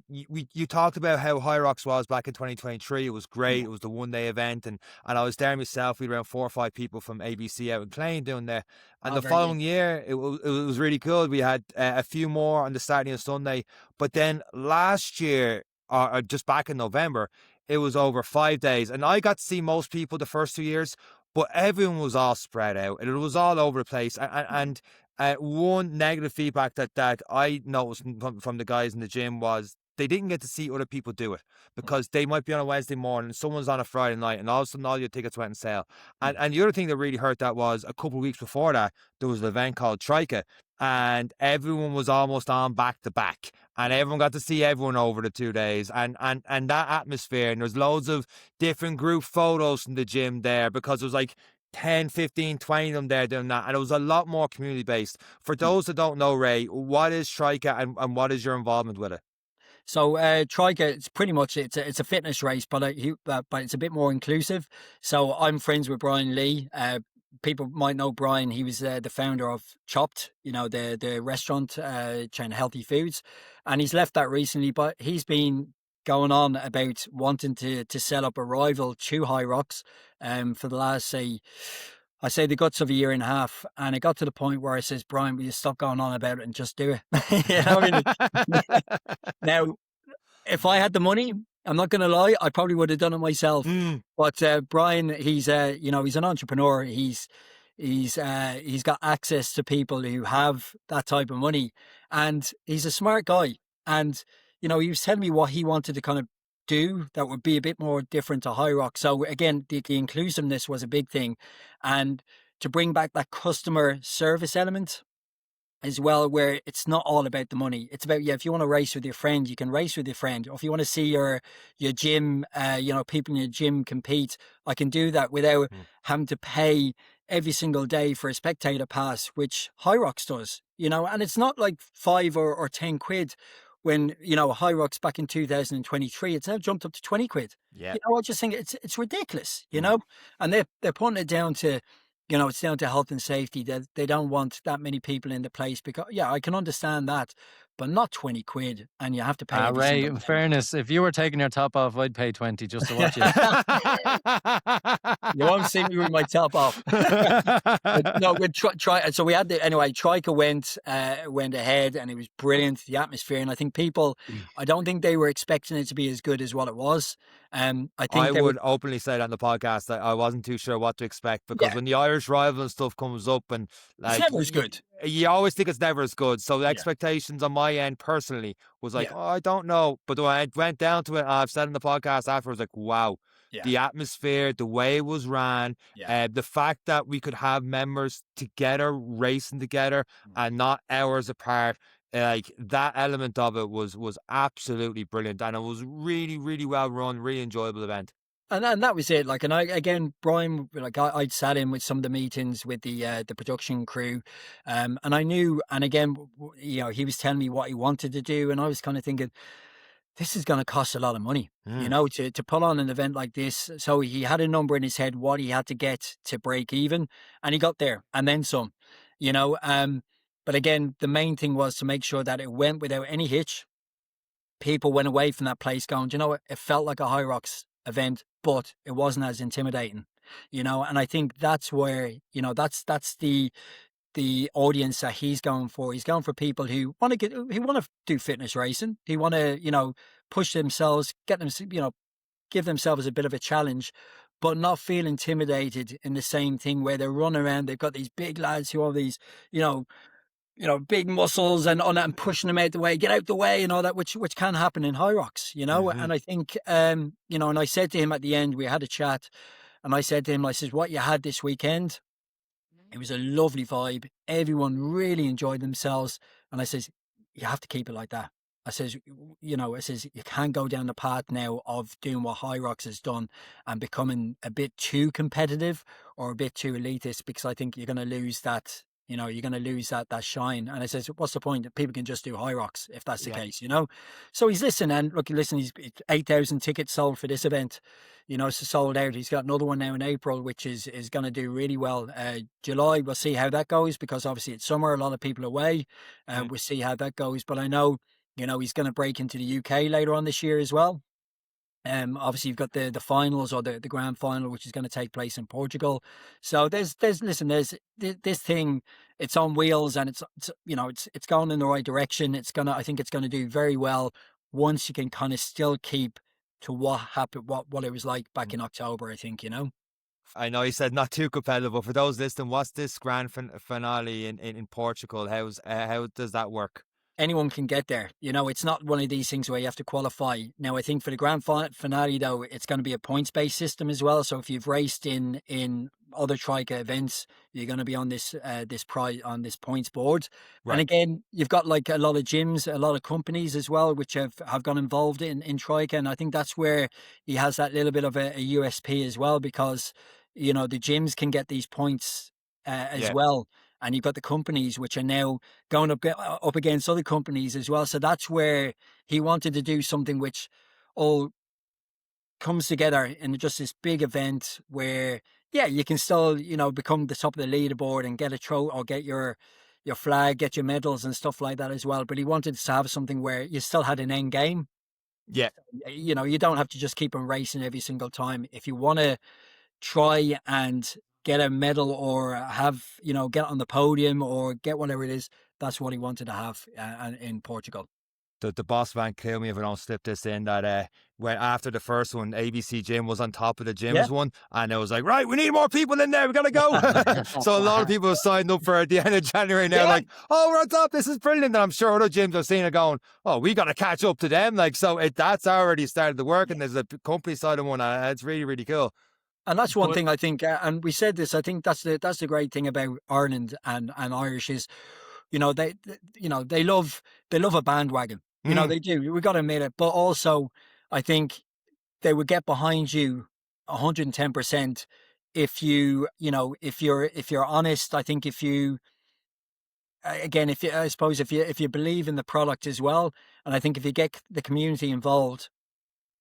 You talked about how Hyrox was back in 2023. It was great. It was the one-day event, and I was there myself. We had around 4 or 5 people from ABC out in Clane doing there. And the following year, it was really good. We had a few more on the Saturday and Sunday. But then last year, or just back in November, it was over 5 days. And I got to see most people the first 2 years, but everyone was all spread out and it was all over the place. And one negative feedback that I noticed from the guys in the gym was they didn't get to see other people do it, because they might be on a Wednesday morning, someone's on a Friday night, and all of a sudden all your tickets went on sale. And the other thing that really hurt that was a couple of weeks before that, there was an event called Tryka, and everyone was almost on back to back, and everyone got to see everyone over the 2 days, and that atmosphere, and there's loads of different group photos from the gym there, because it was like 10, 15, 20 of them there doing that, and it was a lot more community based. For those that don't know, Ray, what is Tryka and what is your involvement with it? So Tryka, it's pretty much, it's a fitness race, but it's a bit more inclusive. So I'm friends with Brian Lee. People might know Brian. He was the founder of Chopped, you know, the restaurant chain, Healthy Foods, and he's left that recently. But he's been going on about wanting to set up a rival to Hyrox for the last, I say, the guts of a year and a half. And it got to the point where I says, Brian, will you stop going on about it and just do it? You know, I mean, now, if I had the money, I'm not going to lie, I probably would have done it myself. But Brian, he's you know, he's an entrepreneur. He's got access to people who have that type of money, and he's a smart guy. And you know, he was telling me what he wanted to kind of do that would be a bit more different to Hyrox. So again, the inclusiveness was a big thing, and to bring back that customer service element as well, where it's not all about the money. It's about, yeah, if you want to race with your friend, you can race with your friend. Or if you want to see your gym, you know, people in your gym compete, I can do that without having to pay every single day for a spectator pass, which Hyrox does, you know. And it's not like 5 or 10 quid. When, you know, Hyrox back in 2023, it's now jumped up to 20 quid. Yeah. You know, I just think it's ridiculous, you know. And they're putting it down to you know, it's down to health and safety. They don't want that many people in the place because, yeah, I can understand that, but not 20 quid and you have to pay every Ray, single in time. fairness, if you were taking your top off, I'd pay 20 just to watch you. You won't see me with my top off. But no, we try. So we had anyway. Tryka went ahead, and it was brilliant. The atmosphere, and I think people, I don't think they were expecting it to be as good as what it was. I think I they were, would openly say that on the podcast that I wasn't too sure what to expect, because yeah, when the Irish rival and stuff comes up, and it's like never as good. you always think it's never as good. So the Yeah, expectations on my end personally was like, yeah, oh, I don't know. But when I went down to it, I've said in the podcast afterwards, like, wow, yeah, the atmosphere, the way it was ran, yeah. the fact that we could have members together racing together Mm. and not hours apart. Like that element of it was absolutely brilliant, and it was really, really well run, really enjoyable event. And that was it. Like, and I again, Brian, like I'd sat in with some of the meetings with the production crew, and I knew. And again, you know, he was telling me what he wanted to do, and I was kind of thinking, this is going to cost a lot of money, you know, to put on an event like this. So he had a number in his head what he had to get to break even, and he got there, and then some, you know. But again, the main thing was to make sure that it went without any hitch. People went away from that place going, "Do you know what? It felt like a Hyrox event, but it wasn't as intimidating, you know." And I think that's where, you know, that's the audience that he's going for. He's going for people who want to do fitness racing. Who want to, you know, push themselves, get them, you know, give themselves a bit of a challenge, but not feel intimidated in the same thing where they run around. They've got these big lads who are these, you know, big muscles and on that and pushing them out the way, get out the way and all that, which can happen in Hyrox, you know. Mm-hmm. And I think, you know, and I said to him at the end, we had a chat, and I said to him, I says, what you had this weekend, it was a lovely vibe. Everyone really enjoyed themselves. And I says, you have to keep it like that. I says, you know, I says, you can't go down the path now of doing what Hyrox has done and becoming a bit too competitive or a bit too elitist, because I think you're going to lose that, you know, you're going to lose that shine. And I says, what's the point? People can just do Hyrox if that's the Yeah. case, you know? So he's listening, and look, listen, he's 8,000 tickets sold for this event. You know, it's sold out. He's got another one now in April, which is going to do really well. July, we'll see how that goes, because obviously it's summer, a lot of people away. We'll see how that goes. But I know, you know, he's going to break into the UK later on this year as well. Obviously you've got the finals, or the grand final, which is going to take place in Portugal. So there's this thing, it's on wheels, and it's you know, it's going in the right direction. I think it's gonna do very well once you can kind of still keep to what happened, what it was like back in October, I think, you know. I know you said not too competitive, but for those listening, what's this grand finale in Portugal? How does that work? Anyone can get there. You know, it's not one of these things where you have to qualify. Now, I think for the grand finale, though, it's going to be a points-based system as well. So if you've raced in other Tryka events, you're going to be on this prize, on this points board. Right. And again, you've got like a lot of gyms, a lot of companies as well, which have got involved in Tryka. And I think that's where he has that little bit of a USP as well, because, you know, the gyms can get these points as well. And you've got the companies which are now going up against other companies as well. So that's where he wanted to do something which all comes together in just this big event where, yeah, you can still, you know, become the top of the leaderboard and get a trophy or get your flag, get your medals and stuff like that as well. But he wanted to have something where you still had an end game. Yeah. You know, you don't have to just keep on racing every single time. If you want to try and get a medal or have, you know, get on the podium or get whatever it is, that's what he wanted to have in Portugal. The boss man kill me if I don't slip this in, that when after the first one, ABC Gym was on top of the gyms one, and it was like, right, we need more people in there, we gotta go. So a lot of people have signed up for at the end of January now, like, oh, we're on top, this is brilliant. And I'm sure other gyms are seeing it going, oh, we gotta catch up to them. Like, so that's already started to work, and there's a company side of one, and it's really, really cool. And that's one thing I think, and we said this, I think that's the great thing about Ireland and Irish is, you know, they love a bandwagon. You know, they do. We got to admit it. But also, I think they would get behind you 110% if you know, if you're honest. I think if you, again, I suppose if you believe in the product as well, and I think if you get the community involved,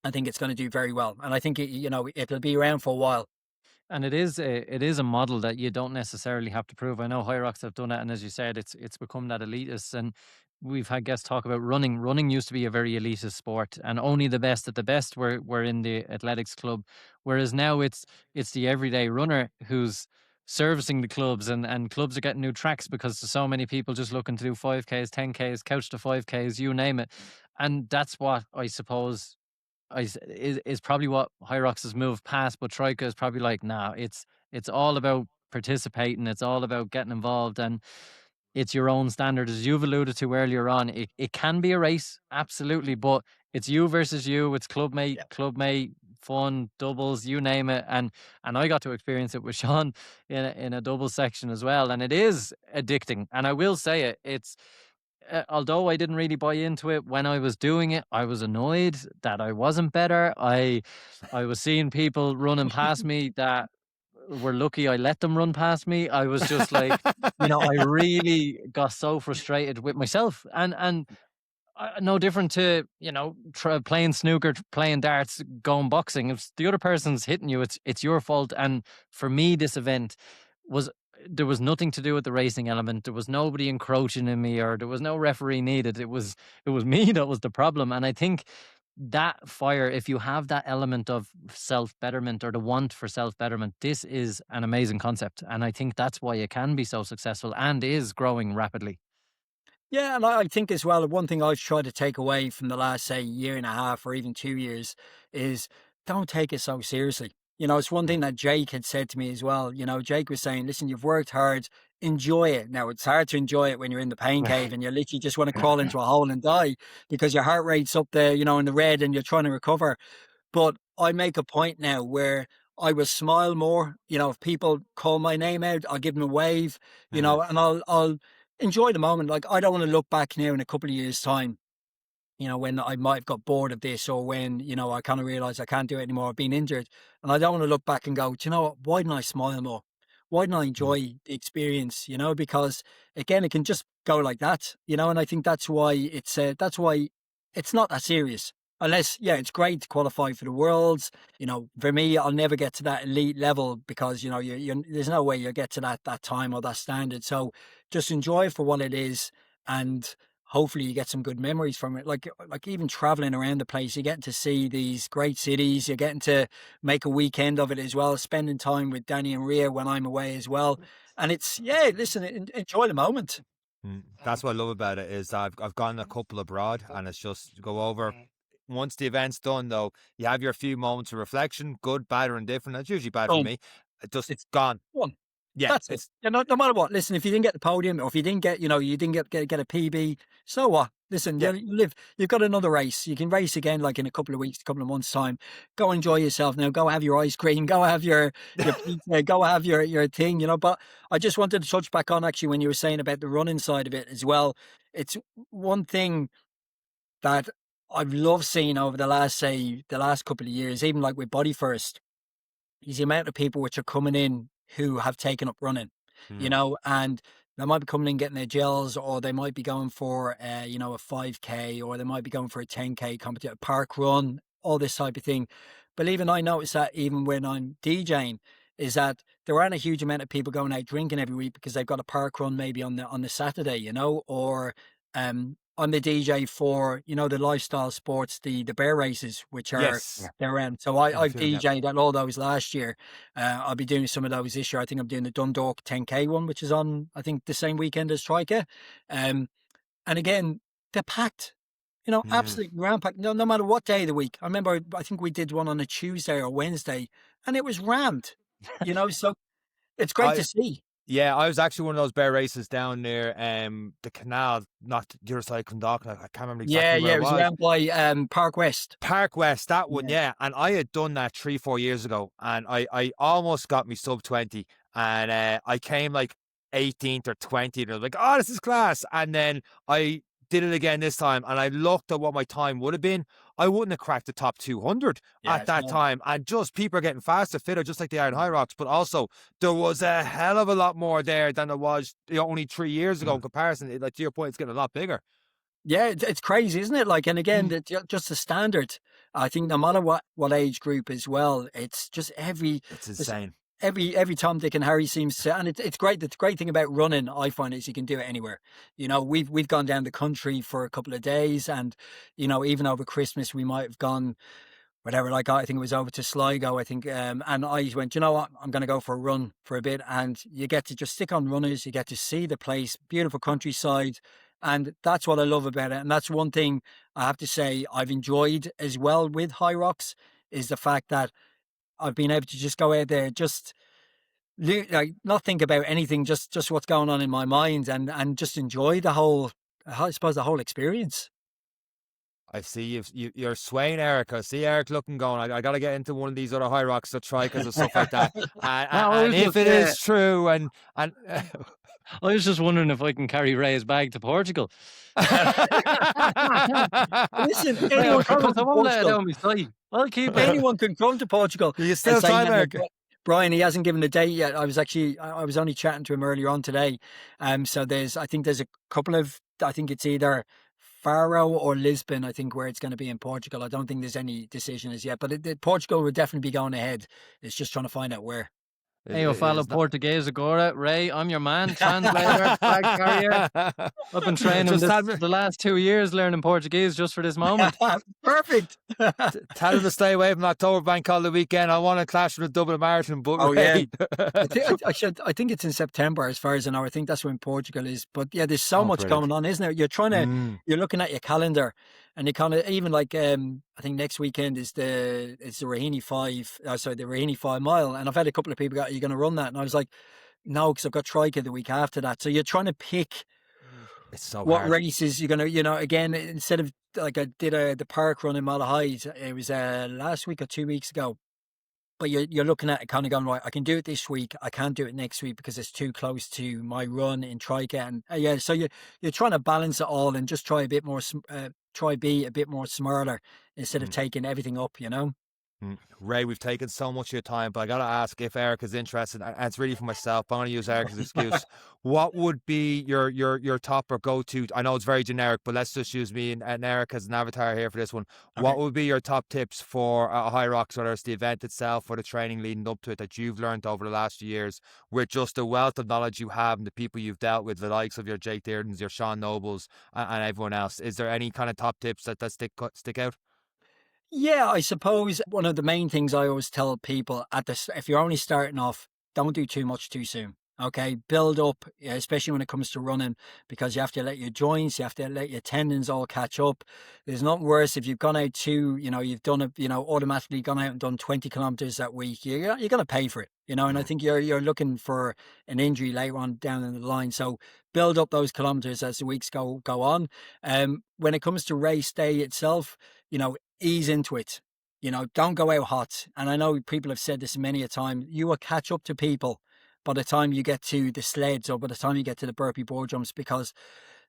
I think it's going to do very well. And I think, you know, it'll be around for a while. And it is a model that you don't necessarily have to prove. I know Hyrox have done it, and as you said, it's become that elitist. And we've had guests talk about running. Running used to be a very elitist sport, and only the best at the best were in the athletics club. Whereas now it's the everyday runner who's servicing the clubs, and clubs are getting new tracks because there's so many people just looking to do 5Ks, 10Ks, couch to 5Ks, you name it. And that's what I suppose is probably what Hyrox has moved past, but Tryka is probably like, nah, it's all about participating, it's all about getting involved, and it's your own standard, as you've alluded to earlier on. It can be a race, absolutely, but it's you versus you. It's clubmate, fun, doubles, you name it, and I got to experience it with Sean in a double section as well, and it is addicting. And I will say it's although I didn't really buy into it when I was doing it, I was annoyed that I wasn't better. I was seeing people running past me that were lucky I let them run past me. I was just like, I really got so frustrated with myself, and no different to playing snooker, playing darts, going boxing. If the other person's hitting you, it's your fault. And for me, this event was there was nothing to do with the racing element. There was nobody encroaching in me, or there was no referee needed. It was me that was the problem. And I think that fire, if you have that element of self betterment or the want for self betterment, this is an amazing concept. And I think that's why it can be so successful and is growing rapidly. Yeah, and I think as well, one thing I've tried to take away from the last, say, year and a half or even 2 years is don't take it so seriously. It's one thing that Jake had said to me as well. Jake was saying, listen, you've worked hard, enjoy it. Now, it's hard to enjoy it when you're in the pain cave and you literally just want to crawl into a hole and die because your heart rate's up there, in the red and you're trying to recover. But I make a point now where I will smile more. If people call my name out, I'll give them a wave, and I'll enjoy the moment. Like, I don't want to look back now in a couple of years' time, when I might have got bored of this, or when, I kind of realize I can't do it anymore, I've been injured. And I don't want to look back and go, do you know what? Why didn't I smile more? Why didn't I enjoy the experience? Because again, it can just go like that, and I think that's why it's not that serious. Unless, yeah, it's great to qualify for the Worlds. For me, I'll never get to that elite level because, there's no way you'll get to that time or that standard. So just enjoy it for what it is, and hopefully you get some good memories from it. Like even traveling around the place, you're getting to see these great cities. You're getting to make a weekend of it as well, spending time with Danny and Rhea when I'm away as well. And it's, listen, enjoy the moment. That's what I love about it is I've gone a couple abroad, and it's just go over. Once the event's done, though, you have your few moments of reflection, good, bad, or indifferent. That's usually bad for me. It's gone. One. Yeah, that's it. No matter what. Listen, if you didn't get the podium, or if you didn't get, you didn't get a PB, so what? Listen, you've got another race. You can race again, like in a couple of weeks, a couple of months' time. Go enjoy yourself now. Go have your ice cream. Go have your pizza. Go have your thing. But I just wanted to touch back on actually when you were saying about the running side of it as well. It's one thing that I've loved seeing over the last couple of years, even like with Body First, is the amount of people which are coming in who have taken up running, and they might be coming in getting their gels, or they might be going for, a 5K, or they might be going for a 10K competitive park run, all this type of thing. But even I notice that even when I'm DJing, is that there aren't a huge amount of people going out drinking every week because they've got a park run maybe on the Saturday, or I'm the DJ for, the lifestyle sports, the bear races, which are they're around. So I've DJed at all those last year. I'll be doing some of those this year. I think I'm doing the Dundalk 10K one, which is on, I think, the same weekend as Tryka. And again, they're packed, absolutely ram-packed, no matter what day of the week. I remember, I think we did one on a Tuesday or Wednesday, and it was rammed, so it's great to see. Yeah, I was actually one of those bear races down near the canal, not the other side of Clondalkin. I can't remember exactly where it was. Around by Park West. Park West, that one, yeah. And I had done that 3-4 years ago, and I almost got me sub 20, and I came like 18th or 20th, and I was like, oh, this is class. And then I did it again this time, and I looked at what my time would have been. I wouldn't have cracked the top 200 at that time. And just people are getting faster, fitter, just like they are in Hyrox. But also, there was a hell of a lot more there than there was only 3 years ago in comparison. Like, to your point, it's getting a lot bigger. Yeah, it's crazy, isn't it? Like, and again, just the standard. I think no matter what age group as well, it's just It's insane. every Tom, Dick, and Harry seems to, and it's great. The great thing about running, I find, is you can do it anywhere. You know, we've gone down the country for a couple of days, and you know, even over Christmas, we might have gone whatever. Like I think it was over to Sligo, I think, and I went, you know what, I'm going to go for a run for a bit, and you get to just stick on runners. You get to see the place, beautiful countryside. And that's what I love about it. And that's one thing I have to say I've enjoyed as well with Hyrox, is the fact that I've been able to just go out there, just like not think about anything, just what's going on in my mind, and just enjoy the whole, I suppose, the whole experience. I see you're swaying Eric. I see Eric looking going, I got to get into one of these other Hyrox or Trykas and stuff like that. And if it is true, and I was just wondering if I can carry Ray's bag to Portugal. Listen, anyone can come to Portugal. I'll keep it. Anyone can come to Portugal. You still time, Eric? Brian, he hasn't given a date yet. I was only chatting to him earlier on today. So I think there's a couple of, I think it's either Faro or Lisbon, I think, where it's going to be in Portugal. I don't think there's any decision as yet, but Portugal would definitely be going ahead. It's just trying to find out where. Hey, eu falo português agora. Ray, I'm your man, translator, flag carrier. I've been training the last 2 years learning Portuguese just for this moment. Perfect. Tell him to stay away from October Bank Holiday weekend. I want to clash with a Dublin Marathon, but Ray. I think it's in September, as far as I know. I think that's when Portugal is. But yeah, there's so much going on, isn't there? You're trying to, you're looking at your calendar, and you kind of, even like, I think next weekend is the Raheny 5 mile. And I've had a couple of people go, are you going to run that? And I was like, no, because I've got Tryka the week after that. So you're trying to pick what hard. Races you're going to, you know, again, instead of like I did the park run in Malahide, it was last week or 2 weeks ago. But you're looking at it kind of going, right, I can do it this week. I can't do it next week because it's too close to my run in Tryka. And so you're trying to balance it all and just try a bit more, be a bit more smarter instead of taking everything up, you know? Ray, we've taken so much of your time, but I got to ask if Eric is interested, and it's really for myself. I'm going to use Eric's excuse. What would be your top or go-to? I know it's very generic, but let's just use me and Eric as an avatar here for this one. Okay. What would be your top tips for a Hyrox, whether it's the event itself or the training leading up to it, that you've learned over the last few years with just the wealth of knowledge you have and the people you've dealt with, the likes of your Jake Deardens, your Sean Nobles, and everyone else? Is there any kind of top tips that stick out? Yeah, I suppose one of the main things I always tell people if you're only starting off, don't do too much too soon. Okay, build up, especially when it comes to running, because you have to let your joints, you have to let your tendons all catch up. There's nothing worse if you've gone out you've done it, automatically gone out and done 20 kilometers that week. You're going to pay for it, and I think you're looking for an injury later on down in the line. So build up those kilometers as the weeks go on. When it comes to race day itself, ease into it. Don't go out hot. And I know people have said this many a time. You will catch up to people by the time you get to the sleds or by the time you get to the burpee board jumps, because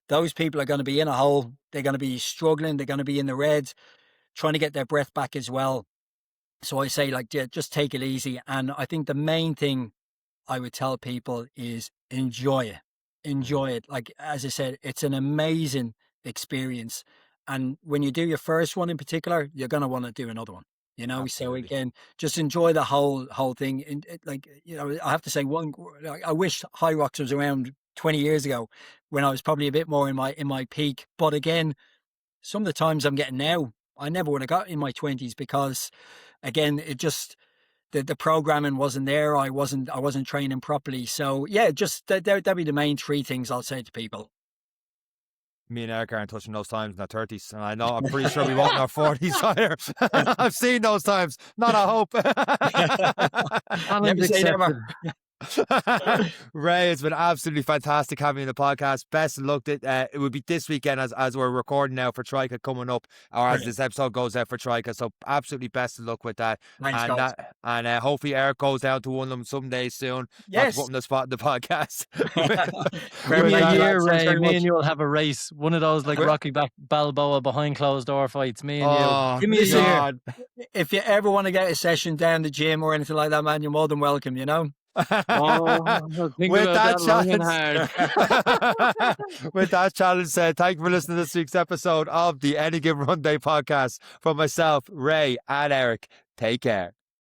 those people are going to be in a hole. They're going to be struggling. They're going to be in the red, trying to get their breath back as well. So I say, just take it easy. And I think the main thing I would tell people is enjoy it. Enjoy it. Like, as I said, it's an amazing experience. And when you do your first one in particular, you're going to want to do another one, Absolutely. So again, just enjoy the whole thing. And I have to say I wish Hyrox was around 20 years ago when I was probably a bit more in my peak. But again, some of the times I'm getting now, I never would have got in my 20s because again, it just, the programming wasn't there. I wasn't training properly. So yeah, just that'd be the main three things I'll say to people. Me and Eric aren't touching those times in our 30s, and I'm pretty sure we won't in our 40s either. I've seen those times. Not a hope. Never say never. Ray, it's been absolutely fantastic having you on the podcast. Best of luck. It will be this weekend as we're recording now for Tryka coming up, or as this episode goes out for Tryka. So absolutely best of luck with that. Thanks, and hopefully Eric goes down to one of them someday soon. Yes. Not putting the spot in the podcast. Maybe a year, Ray. Me and you will have a race. One of those like Rocky Balboa behind closed door fights. Me and you. Give me a year. If you ever want to get a session down the gym or anything like that, man, you're more than welcome. With that challenge said, thank you for listening to this week's episode of the Any Given Runday podcast. From myself, Ray, and Eric, take care.